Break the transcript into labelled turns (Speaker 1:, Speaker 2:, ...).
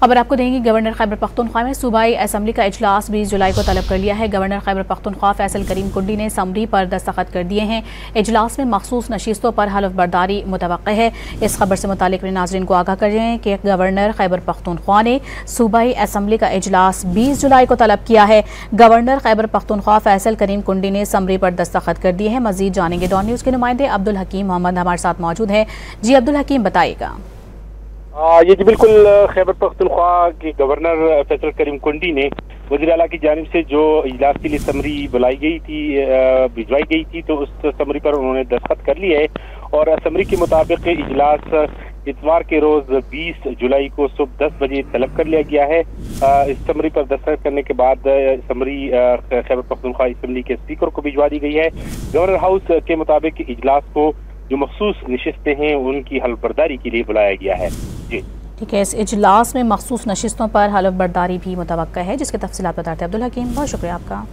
Speaker 1: खबर आपको देंगे। गवर्नर खैबर पख्तूनख्वा में सूबाई असम्बली का इजलास 20 जुलाई को तलब कर लिया है। गवर्नर खैबर पख्तूनख्वा फैसल करीम कुंडी ने समरी पर दस्तखत कर दिए हैं। इजलास में मखसूस नशिस्तों पर हलफ बर्दारी मुतवक्के है। इस खबर से मुतालिक नाज़रीन को आगाह कर रहे हैं कि गवर्नर खैबर पख्तूनख्वा ने सूबाई असम्बली का इजलास 20 जुलाई को तलब किया है। गवर्नर खैबर पख्तूनख्वा फैसल करीम कुंडी ने समरी पर दस्तखत कर दिए हैं। मजीद जानेंगे डॉन न्यूज़ के नुमाइंदे अब्दुल हकीम मोहम्मद हमारे साथ मौजूद हैं। जी अब्दुल हकीम, बताइएगा।
Speaker 2: ये जी बिल्कुल, खैबर पख्तूनख्वा के गवर्नर फैसल करीम कुंडी ने वज़ीर आला की जानिब से जो इजलास के लिए समरी बुलाई गई थी, भिजवाई गई थी, तो उस समरी पर उन्होंने दस्तखत कर लिया है। और समरी के मुताबिक इजलास इतवार के रोज 20 जुलाई को सुबह 10 बजे तलब कर लिया गया है। इस समरी पर दस्तखत करने के बाद समरी खैबर पख्तूनख्वा असम्बली के स्पीकर को भिजवा दी गई है। गवर्नर हाउस के मुताबिक इजलास को जो मखसूस नशिस्तें हैं उनकी हलफ बर्दारी के लिए बुलाया गया है। जी
Speaker 1: ठीक है, इस इजलास में मखसूस नशिस्तों पर हलफ बर्दारी भी मुतवक्का है, जिसके तफसीलात बताते हैं अब्दुल हकीम। बहुत शुक्रिया आपका।